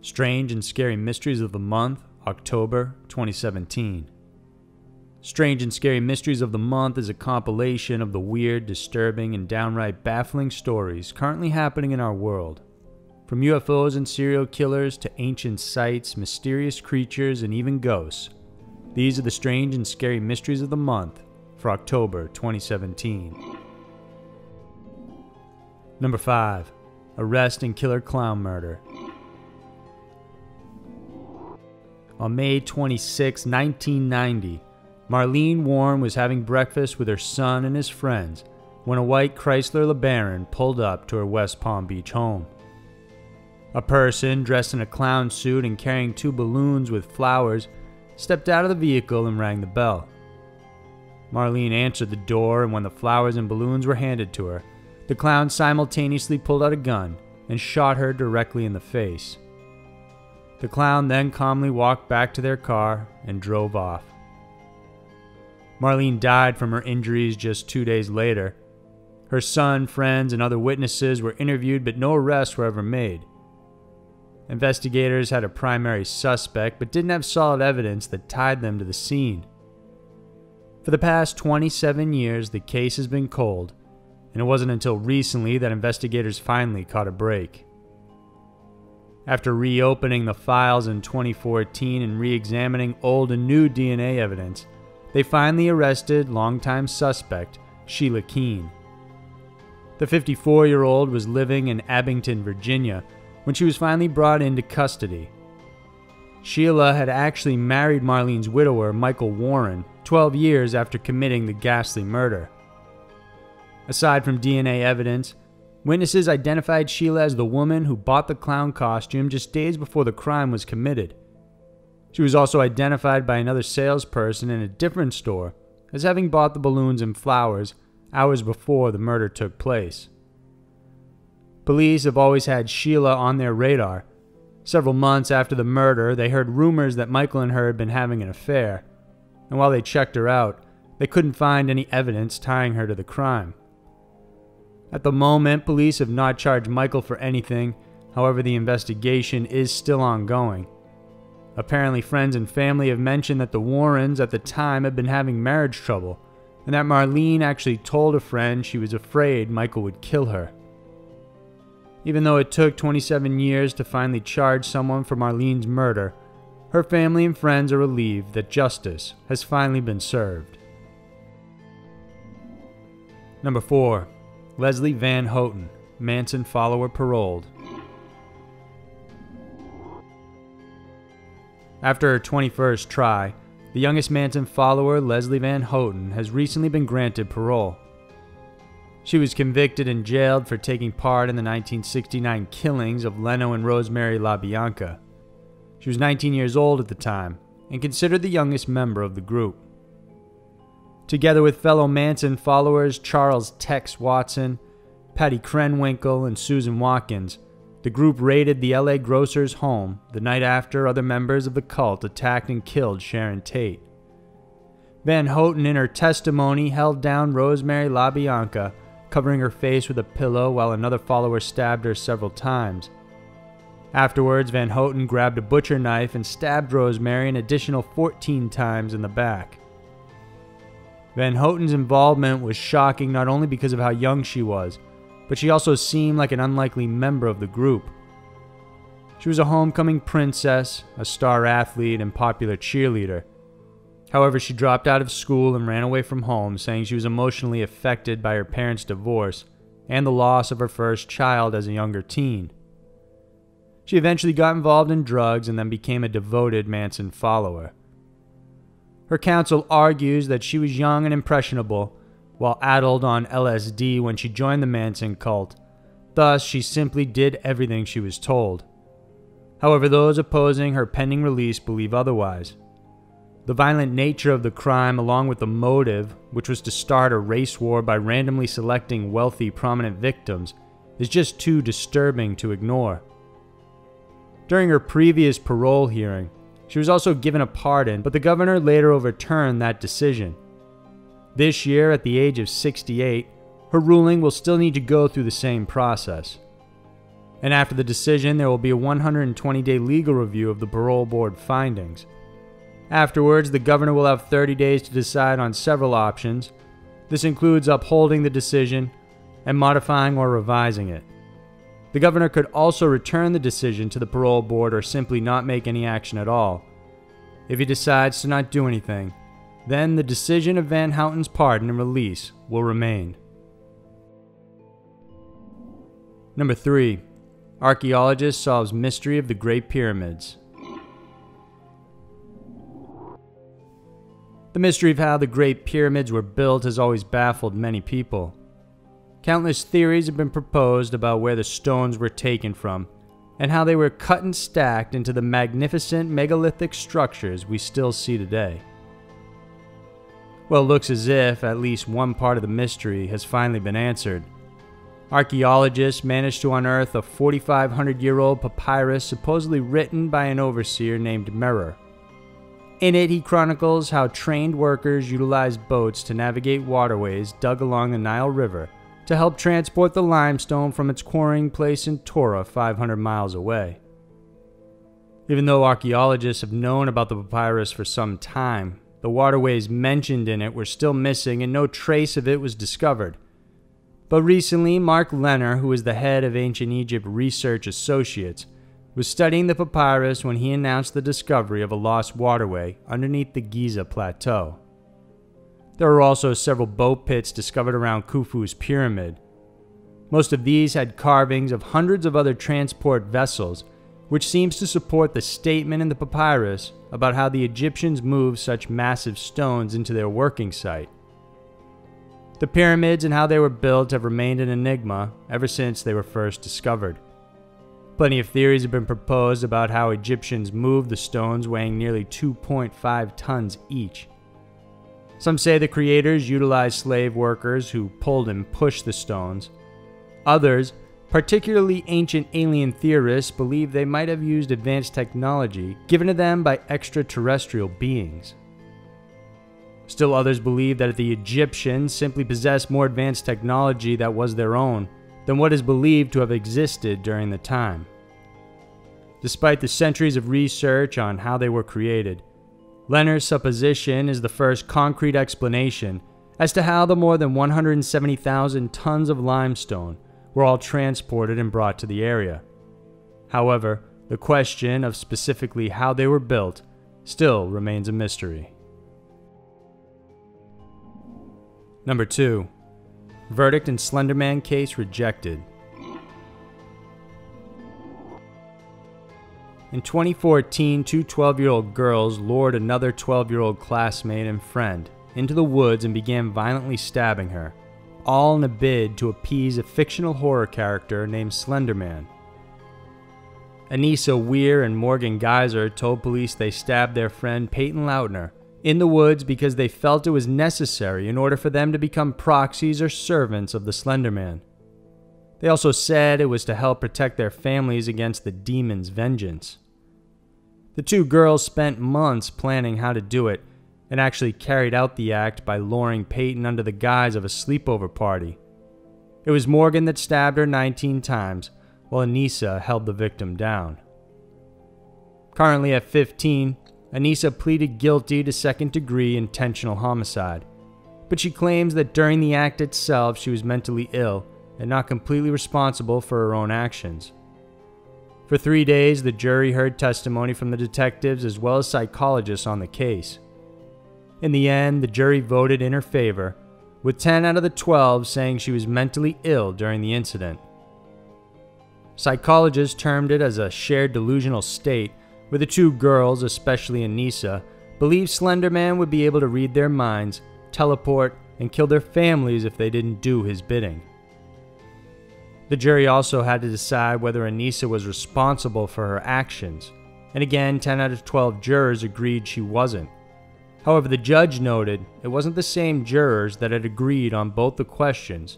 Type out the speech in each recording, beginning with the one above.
Strange and Scary Mysteries of the Month, October 2017. Strange and Scary Mysteries of the Month is a compilation of the weird, disturbing, and downright baffling stories currently happening in our world. From UFOs and serial killers to ancient sites, mysterious creatures, and even ghosts. These are the Strange and Scary Mysteries of the Month for October 2017. Number 5. Arrest and Killer Clown Murder. On May 26, 1990, Marlene Warren was having breakfast with her son and his friends when a white Chrysler LeBaron pulled up to her West Palm Beach home. A person dressed in a clown suit and carrying 2 balloons with flowers stepped out of the vehicle and rang the bell. Marlene answered the door, and when the flowers and balloons were handed to her, the clown simultaneously pulled out a gun and shot her directly in the face. The clown then calmly walked back to their car and drove off. Marlene died from her injuries just 2 days later. Her son, friends, and other witnesses were interviewed, but no arrests were ever made. Investigators had a primary suspect, but didn't have solid evidence that tied them to the scene. For the past 27 years, the case has been cold, and it wasn't until recently that investigators finally caught a break. After reopening the files in 2014 and re-examining old and new DNA evidence, they finally arrested longtime suspect Sheila Keene. The 54-year-old was living in Abington, Virginia, when she was finally brought into custody. Sheila had actually married Marlene's widower, Michael Warren, 12 years after committing the ghastly murder. Aside from DNA evidence, witnesses identified Sheila as the woman who bought the clown costume just days before the crime was committed. She was also identified by another salesperson in a different store as having bought the balloons and flowers hours before the murder took place. Police have always had Sheila on their radar. Several months after the murder, they heard rumors that Michael and her had been having an affair, and while they checked her out, they couldn't find any evidence tying her to the crime. At the moment, police have not charged Michael for anything. However, the investigation is still ongoing. Apparently, friends and family have mentioned that the Warrens at the time had been having marriage trouble, and that Marlene actually told a friend she was afraid Michael would kill her. Even though it took 27 years to finally charge someone for Marlene's murder, her family and friends are relieved that justice has finally been served. Number 4. Leslie Van Houten, Manson follower paroled. After her 21st try, the youngest Manson follower, Leslie Van Houten, has recently been granted parole. She was convicted and jailed for taking part in the 1969 killings of Leno and Rosemary LaBianca. She was 19 years old at the time and considered the youngest member of the group. Together with fellow Manson followers Charles Tex Watson, Patty Krenwinkel, and Susan Watkins, the group raided the LA grocer's home the night after other members of the cult attacked and killed Sharon Tate. Van Houten, in her testimony, held down Rosemary LaBianca, covering her face with a pillow while another follower stabbed her several times. Afterwards, Van Houten grabbed a butcher knife and stabbed Rosemary an additional 14 times in the back. Van Houten's involvement was shocking not only because of how young she was, but she also seemed like an unlikely member of the group. She was a homecoming princess, a star athlete, and popular cheerleader. However, she dropped out of school and ran away from home, saying she was emotionally affected by her parents' divorce and the loss of her first child as a younger teen. She eventually got involved in drugs and then became a devoted Manson follower. Her counsel argues that she was young and impressionable, while addled on LSD when she joined the Manson cult. Thus, she simply did everything she was told. However, those opposing her pending release believe otherwise. The violent nature of the crime, along with the motive, which was to start a race war by randomly selecting wealthy, prominent victims, is just too disturbing to ignore. During her previous parole hearing, she was also given a pardon, but the governor later overturned that decision. This year, at the age of 68, her ruling will still need to go through the same process. and after the decision, there will be a 120-day legal review of the parole board findings. Afterwards, the governor will have 30 days to decide on several options. This includes upholding the decision and modifying or revising it. The governor could also return the decision to the parole board or simply not make any action at all. If he decides to not do anything, then the decision of Van Houten's pardon and release will remain. Number 3. Archeologist solves mystery of the Great Pyramids. The mystery of how the Great Pyramids were built has always baffled many people. Countless theories have been proposed about where the stones were taken from, and how they were cut and stacked into the magnificent megalithic structures we still see today. Well, it looks as if at least one part of the mystery has finally been answered. Archaeologists managed to unearth a 4,500-year-old papyrus supposedly written by an overseer named Merer. In it, he chronicles how trained workers utilized boats to navigate waterways dug along the Nile River to help transport the limestone from its quarrying place in Torah 500 miles away. Even though archaeologists have known about the papyrus for some time, the waterways mentioned in it were still missing and no trace of it was discovered. But recently, Mark Lenner, who is the head of Ancient Egypt Research Associates, was studying the papyrus when he announced the discovery of a lost waterway underneath the Giza Plateau. There were also several boat pits discovered around Khufu's pyramid. Most of these had carvings of hundreds of other transport vessels, which seems to support the statement in the papyrus about how the Egyptians moved such massive stones into their working site. The pyramids and how they were built have remained an enigma ever since they were first discovered. Plenty of theories have been proposed about how Egyptians moved the stones weighing nearly 2.5 tons each. Some say the creators utilized slave workers who pulled and pushed the stones. Others, particularly ancient alien theorists, believe they might have used advanced technology given to them by extraterrestrial beings. Still others believe that the Egyptians simply possessed more advanced technology that was their own than what is believed to have existed during the time. Despite the centuries of research on how they were created, Lenner's supposition is the first concrete explanation as to how the more than 170,000 tons of limestone were all transported and brought to the area. However, the question of specifically how they were built still remains a mystery. Number 2. Verdict in Slenderman case rejected. In 2014, two 12-year-old girls lured another 12-year-old classmate and friend into the woods and began violently stabbing her, all in a bid to appease a fictional horror character named Slenderman. Anissa Weir and Morgan Geyser told police they stabbed their friend Peyton Lautner in the woods because they felt it was necessary in order for them to become proxies or servants of the Slenderman. They also said it was to help protect their families against the demon's vengeance. The two girls spent months planning how to do it and actually carried out the act by luring Peyton under the guise of a sleepover party. It was Morgan that stabbed her 19 times, while Anissa held the victim down. Currently at 15, Anissa pleaded guilty to second-degree intentional homicide, but she claims that during the act itself she was mentally ill and not completely responsible for her own actions. For 3 days, the jury heard testimony from the detectives as well as psychologists on the case. In the end, the jury voted in her favor, with 10 out of the 12 saying she was mentally ill during the incident. Psychologists termed it as a shared delusional state, where the two girls, especially Anissa, believed Slenderman would be able to read their minds, teleport, and kill their families if they didn't do his bidding. The jury also had to decide whether Anissa was responsible for her actions, and again 10 out of 12 jurors agreed she wasn't. However, the judge noted it wasn't the same jurors that had agreed on both the questions,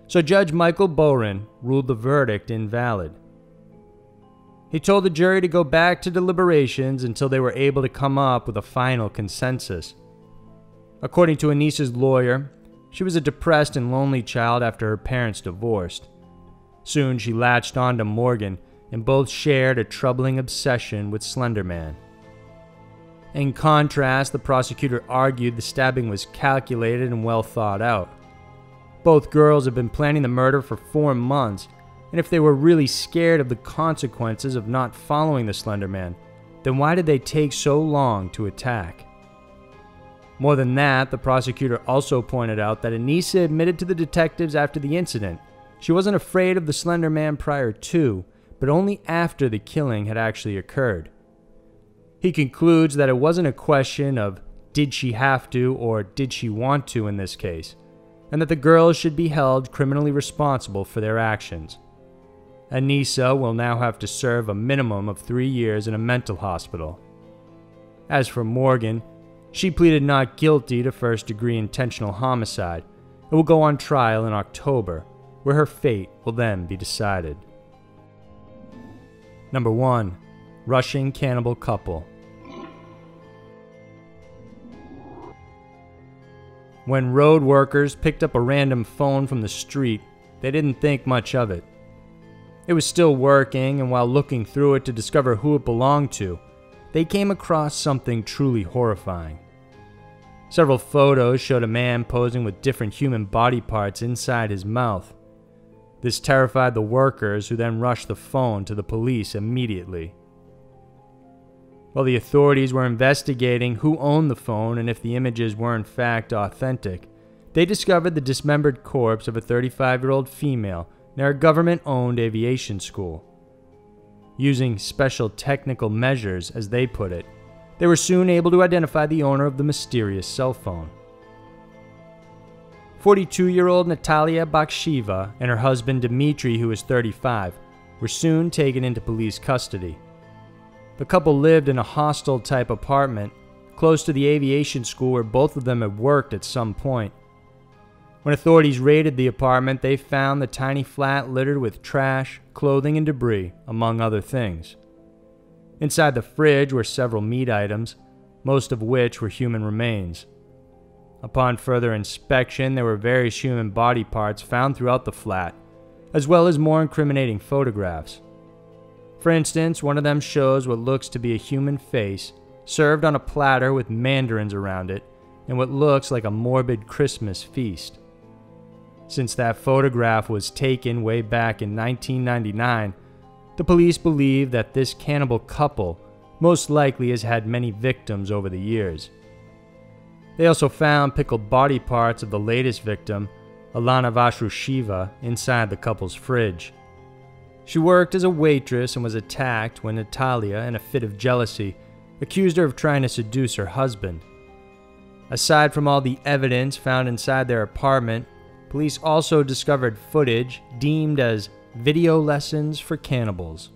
so Judge Michael Boren ruled the verdict invalid. He told the jury to go back to deliberations until they were able to come up with a final consensus. According to Anissa's lawyer, she was a depressed and lonely child after her parents divorced. Soon she latched on to Morgan, and both shared a troubling obsession with Slenderman. In contrast, the prosecutor argued the stabbing was calculated and well thought out. Both girls had been planning the murder for 4 months, and if they were really scared of the consequences of not following the Slenderman, then why did they take so long to attack? More than that, the prosecutor also pointed out that Anissa admitted to the detectives after the incident she wasn't afraid of the Slenderman prior to, but only after the killing had actually occurred. He concludes that it wasn't a question of did she have to or did she want to in this case, and that the girls should be held criminally responsible for their actions. Anissa will now have to serve a minimum of 3 years in a mental hospital. As for Morgan, she pleaded not guilty to first-degree intentional homicide and will go on trial in October, where her fate will then be decided. Number 1. Russian cannibal couple. When road workers picked up a random phone from the street, they didn't think much of it. It was still working, and while looking through it to discover who it belonged to, they came across something truly horrifying. Several photos showed a man posing with different human body parts inside his mouth. This terrified the workers, who then rushed the phone to the police immediately. While the authorities were investigating who owned the phone and if the images were in fact authentic, they discovered the dismembered corpse of a 35-year-old female near a government-owned aviation school. Using special technical measures, as they put it, they were soon able to identify the owner of the mysterious cell phone. 42-year-old Natalia Baksheva and her husband Dmitry, who was 35, were soon taken into police custody. The couple lived in a hostel-type apartment close to the aviation school where both of them had worked at some point. When authorities raided the apartment, they found the tiny flat littered with trash, clothing, and debris, among other things. Inside the fridge were several meat items, most of which were human remains. Upon further inspection, there were various human body parts found throughout the flat, as well as more incriminating photographs. For instance, one of them shows what looks to be a human face served on a platter with mandarins around it and what looks like a morbid Christmas feast. Since that photograph was taken way back in 1999, the police believe that this cannibal couple most likely has had many victims over the years. They also found pickled body parts of the latest victim, Alana Vashrusheva, inside the couple's fridge. She worked as a waitress and was attacked when Natalia, in a fit of jealousy, accused her of trying to seduce her husband. Aside from all the evidence found inside their apartment, police also discovered footage deemed as video lessons for cannibals.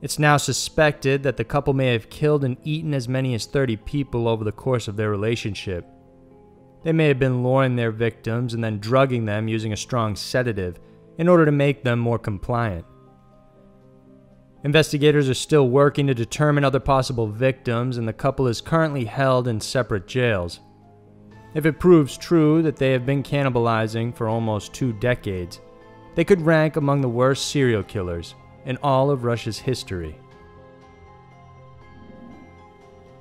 It's now suspected that the couple may have killed and eaten as many as 30 people over the course of their relationship. They may have been luring their victims and then drugging them using a strong sedative in order to make them more compliant. Investigators are still working to determine other possible victims, and the couple is currently held in separate jails. If it proves true that they have been cannibalizing for almost 2 decades, they could rank among the worst serial killers in all of Russia's history.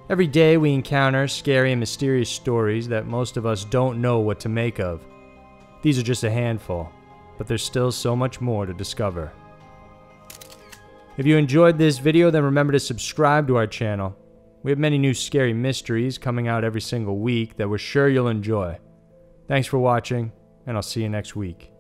Every day we encounter scary and mysterious stories that most of us don't know what to make of. These are just a handful, but there's still so much more to discover. If you enjoyed this video, then remember to subscribe to our channel. We have many new scary mysteries coming out every single week that we're sure you'll enjoy. Thanks for watching, and I'll see you next week.